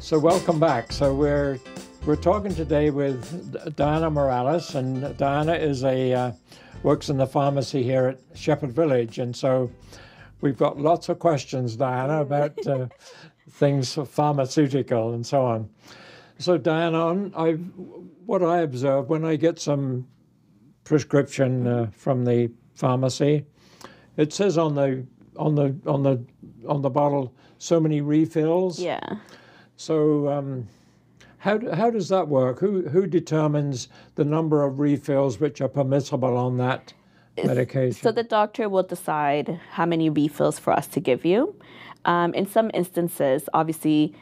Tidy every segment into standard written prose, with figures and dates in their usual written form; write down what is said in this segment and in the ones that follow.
So welcome back. So we're talking today with Diana Morales, and Diana is works in the pharmacy here at Shepherd Village, and so we've got lots of questions, Diana, about things pharmaceutical and so on. So Diana, what I observe when I get some prescription from the pharmacy, it says on the bottle so many refills. Yeah. So how does that work? Who determines the number of refills which are permissible on that medication? So the doctor will decide how many refills for us to give you. In some instances, obviously,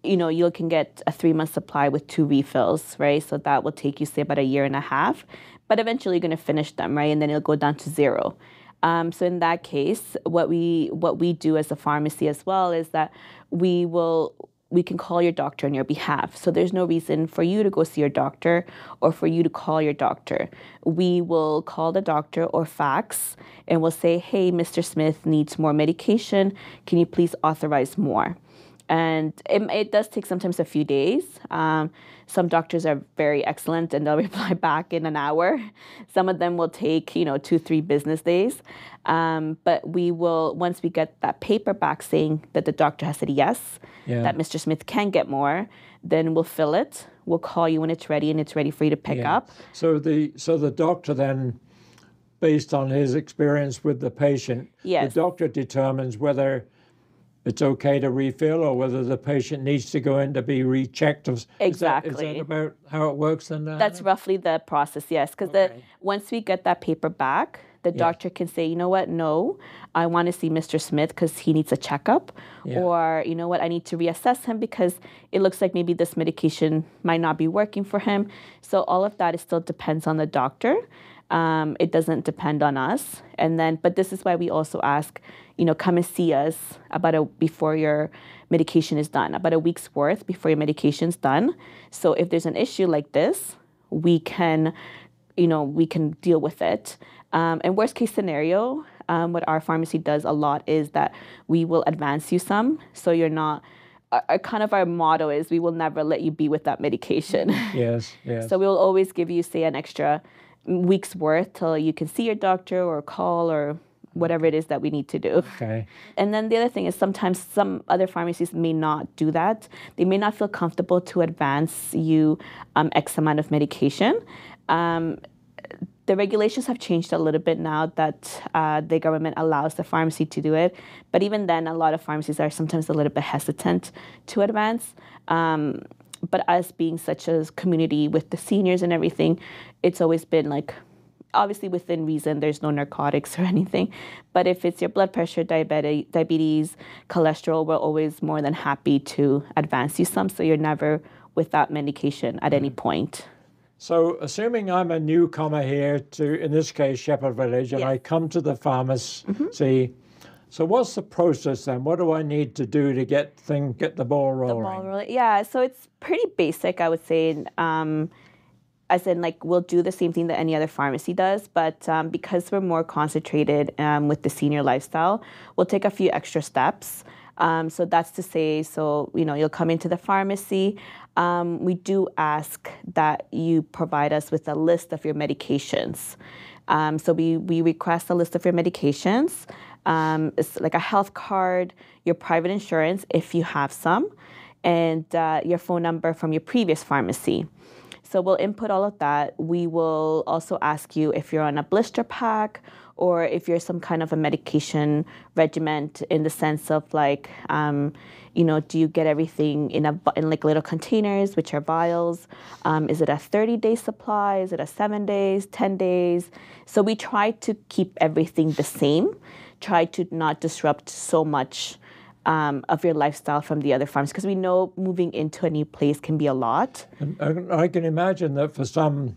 you can get a 3-month supply with 2 refills, right? So that will take you, say, about 1.5 years. But eventually you're going to finish them, right? And then it'll go down to 0. So in that case, what we do as a pharmacy as well is that we can call your doctor on your behalf. So there's no reason for you to go see your doctor or for you to call your doctor. We will call the doctor or fax and we'll say, hey, Mr. Smith needs more medication. Can you please authorize more? And it does take sometimes a few days. Some doctors are very excellent and they'll reply back in an hour. Some of them will take, 2-3 business days. But we will, once we get that paper back saying that the doctor has said yes, that Mr. Smith can get more, then we'll fill it. We'll call you when it's ready and it's ready for you to pick up. So the doctor then, based on his experience with the patient, the doctor determines whether it's okay to refill or whether the patient needs to go in to be rechecked. Exactly. Is that about how it works then? That's roughly the process, yes. Because once we get that paper back, the doctor can say, you know what, no, I want to see Mr. Smith because he needs a checkup. Or, you know what, I need to reassess him because it looks like maybe this medication might not be working for him. So all of that still depends on the doctor. It doesn't depend on us. But this is why we also ask, come and see us before your medication is done, about a week's worth before your medication's done. So if there's an issue like this, we can deal with it. And worst case scenario, what our pharmacy does a lot is that we will advance you some. So you're not, our motto is we will never let you be with that medication. Yes. So we will always give you, say, an extra week's worth till you can see your doctor or call or whatever it is that we need to do. Okay. And then the other thing is sometimes some other pharmacies may not do that. They may not feel comfortable to advance you X amount of medication. The regulations have changed a little bit now that the government allows the pharmacy to do it. But even then, a lot of pharmacies are sometimes a little bit hesitant to advance. But us being such a community with the seniors and everything, it's always been obviously within reason, there's no narcotics or anything. But if it's your blood pressure, diabetes, cholesterol, we're always more than happy to advance you some so you're never without medication at any point. So assuming I'm a newcomer here to, in this case, Shepherd Village, and I come to the pharmacy, so what's the process then? What do I need to do to get the ball rolling? Yeah, so it's pretty basic, I would say. As in, we'll do the same thing that any other pharmacy does, but because we're more concentrated with the senior lifestyle, we'll take a few extra steps. So that's to say, you'll come into the pharmacy. We do ask that you provide us with a list of your medications. So we request a list of your medications. It's like a health card, your private insurance, if you have some, and your phone number from your previous pharmacy. So we'll input all of that. We will also ask you if you're on a blister pack or if you're some kind of a medication regimen in the sense of do you get everything in little containers, which are vials? Is it a 30-day supply? Is it a 7 days, 10 days? So we try to keep everything the same, try to not disrupt so much of your lifestyle from the other farms, because we know moving into a new place can be a lot. And I can imagine that for some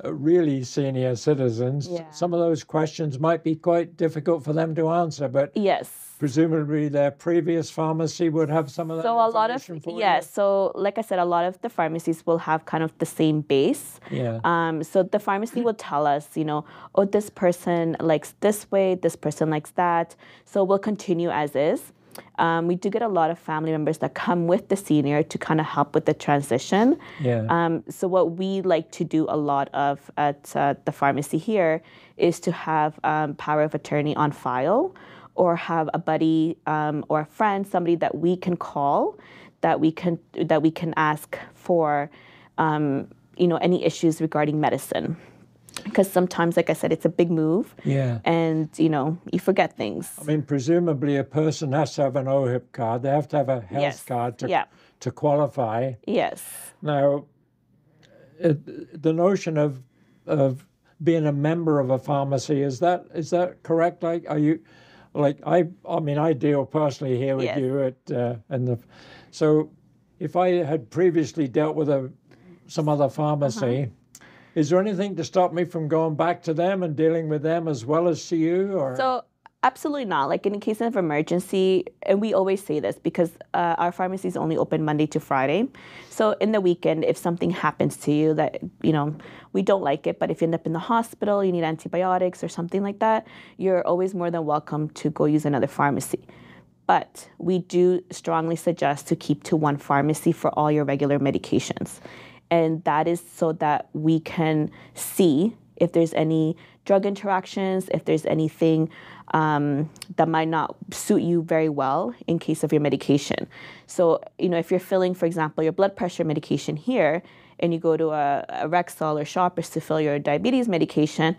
really senior citizens, some of those questions might be quite difficult for them to answer. But yes. presumably their previous pharmacy would have some of that So a lot of, information for yes. So like I said, a lot of the pharmacies will have kind of the same base. Yeah. So the pharmacy will tell us, oh, this person likes this way, this person likes that. So we'll continue as is. We do get a lot of family members that come with the senior to kind of help with the transition. Yeah. So what we like to do a lot of at the pharmacy here is to have power of attorney on file, or have a buddy or a friend, somebody that we can call, that we can ask for any issues regarding medicine. Because sometimes, like I said, it's a big move. Yeah. And, you forget things. I mean, presumably a person has to have an OHIP card. They have to have a health card to qualify. Yes. Now, the notion of being a member of a pharmacy, is that correct? Like, are you, like, I mean, I deal personally here with you so if I had previously dealt with some other pharmacy, is there anything to stop me from going back to them and dealing with them as well as to you? Or? So absolutely not. Like in case of emergency, and we always say this because our pharmacy is only open Monday to Friday. So in the weekend, if something happens to you that, we don't like it, but if you end up in the hospital, you need antibiotics or something like that, you're always more than welcome to go use another pharmacy. But we do strongly suggest to keep to one pharmacy for all your regular medications. And that is so that we can see if there's any drug interactions, if there's anything that might not suit you very well in case of your medication. So, if you're filling, for example, your blood pressure medication here, and you go to a Rexall or Shoppers to fill your diabetes medication,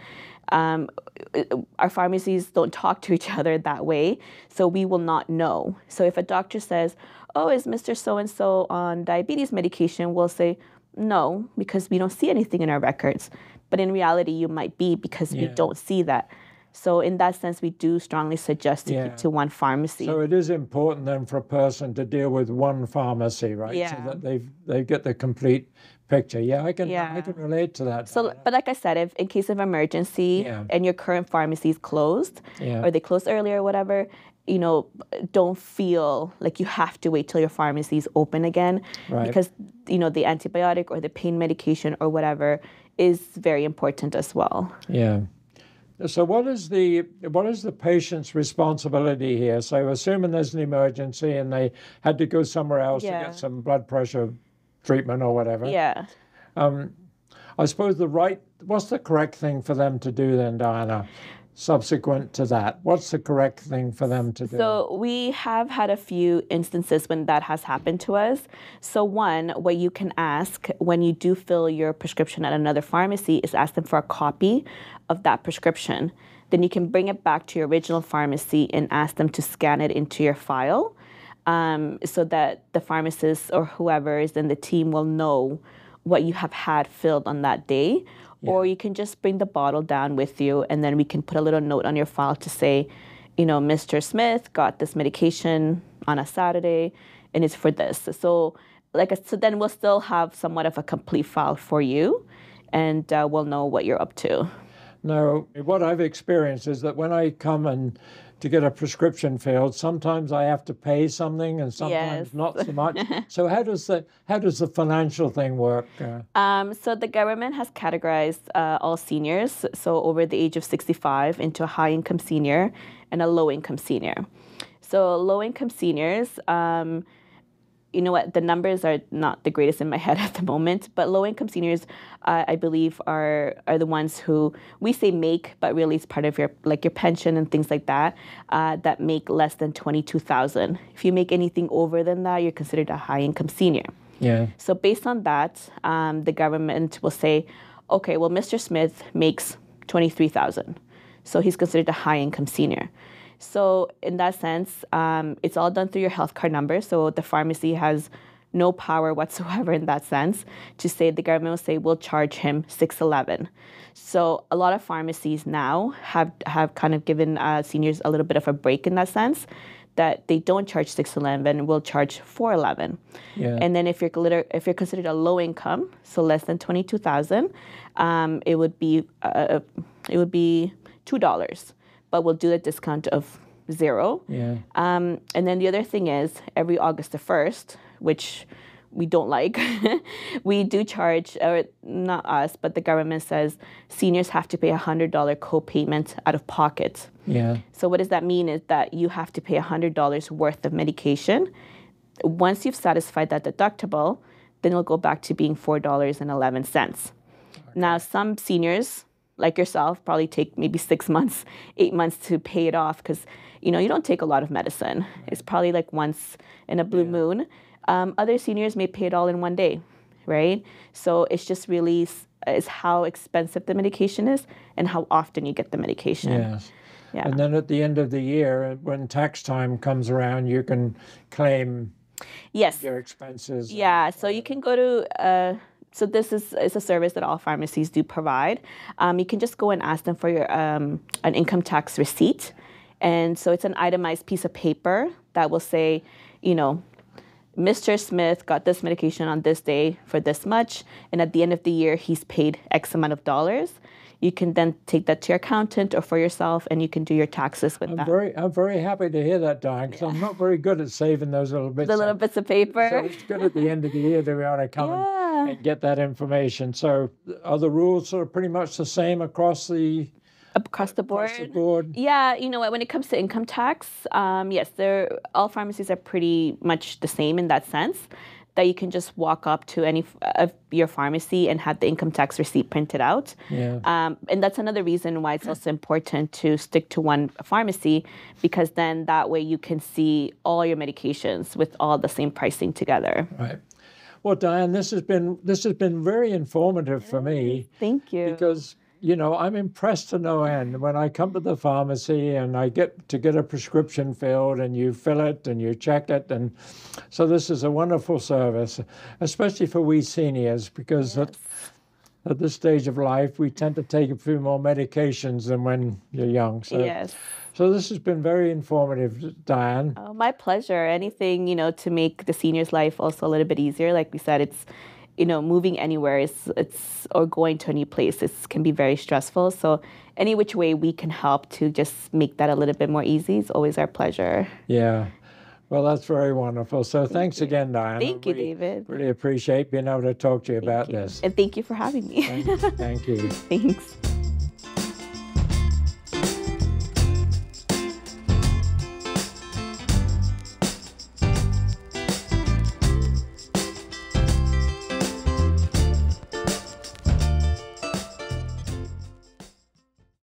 our pharmacies don't talk to each other that way, so we will not know. So if a doctor says, oh, is Mr. So-and-so on diabetes medication, we'll say, no, because we don't see anything in our records. But in reality, you might be, because we don't see that. So in that sense, we do strongly suggest to keep to one pharmacy. So it is important then for a person to deal with one pharmacy, right? Yeah. So that they get the complete picture. Yeah, I can relate to that. So, but like I said, if in case of emergency and your current pharmacy is closed, or they closed earlier or whatever, don't feel like you have to wait till your pharmacy is open again, because the antibiotic or the pain medication or whatever is very important as well. Yeah. So what is the patient's responsibility here? So assuming there's an emergency and they had to go somewhere else to get some blood pressure treatment or whatever. Yeah. I suppose what's the correct thing for them to do then, Diana? Subsequent to that, what's the correct thing for them to do? So we have had a few instances when that has happened to us. So one, what you can ask when you do fill your prescription at another pharmacy is ask them for a copy of that prescription. Then you can bring it back to your original pharmacy and ask them to scan it into your file, so that the pharmacist or whoever is in the team will know what you have had filled on that day. Or you can just bring the bottle down with you, and then we can put a little note on your file to say, Mr. Smith got this medication on a Saturday, and it's for this. So then we'll still have somewhat of a complete file for you, and we'll know what you're up to. Now, what I've experienced is that when I come to get a prescription filled, sometimes I have to pay something, and sometimes not so much. So how does the financial thing work? So the government has categorized all seniors, so over the age of 65, into a high-income senior and a low-income senior. So low-income seniors, you know what, the numbers are not the greatest in my head at the moment, but low-income seniors, I believe, are the ones who we say make, but really it's part of your pension and things like that, that make less than $22,000. If you make anything over than that, you're considered a high-income senior. Yeah. So based on that, the government will say, okay, well, Mr. Smith makes $23,000, so he's considered a high-income senior. So in that sense, it's all done through your health card number. So the pharmacy has no power whatsoever in that sense to say, the government will say, we'll charge him $611. So a lot of pharmacies now have kind of given seniors a little bit of a break in that sense, that they don't charge $611, will charge $411. Yeah. And then if you're considered a low income, so less than $22,000, it would be $2. But we'll do the discount of zero. Yeah. And then the other thing is every August the 1st, which we don't like, we do charge, or not us, but the government says seniors have to pay $100 co-payment out of pocket. Yeah. So what does that mean is that you have to pay $100 worth of medication. Once you've satisfied that deductible, then it'll go back to being $4.11. Okay. Now, some seniors, like yourself, probably take maybe 6 months, 8 months to pay it off because, you don't take a lot of medicine. Right. It's probably like once in a blue moon. Other seniors may pay it all in one day, right? So it's just really is how expensive the medication is and how often you get the medication. Yes. Yeah. And then at the end of the year, when tax time comes around, you can claim your expenses. Yeah. So you can go to... So this is a service that all pharmacies do provide. You can just go and ask them for your an income tax receipt. And so it's an itemized piece of paper that will say, Mr. Smith got this medication on this day for this much, and at the end of the year, he's paid X amount of dollars. You can then take that to your accountant or for yourself, and you can do your taxes with that. I'm very happy to hear that, Diane, because I'm not very good at saving those little bits. The little bits of paper. So it's good at the end of the year to be able to come and get that information. So are the rules sort of pretty much the same across the board? Across the board? Yeah, when it comes to income tax, yes, all pharmacies are pretty much the same in that sense, that you can just walk up to any of your pharmacy and have the income tax receipt printed out. Yeah. And that's another reason why it's also important to stick to one pharmacy, because then that way you can see all your medications with all the same pricing together. Right. Well, Diane, this has been very informative for me. Thank you. Because I'm impressed to no end when I come to the pharmacy and I get a prescription filled and you fill it and you check it. And so this is a wonderful service, especially for we seniors, because at this stage of life, we tend to take a few more medications than when you're young. So this has been very informative, Diane. Oh, my pleasure. Anything, to make the senior's life also a little bit easier. Like we said, it's moving anywhere or going to a new place can be very stressful. So any which way we can help to just make that a little bit more easy is always our pleasure. Yeah. Well, that's very wonderful. So thanks again, Diane. Thank you, David. Really appreciate being able to talk to you about this. And thank you for having me. Thank you. Thanks.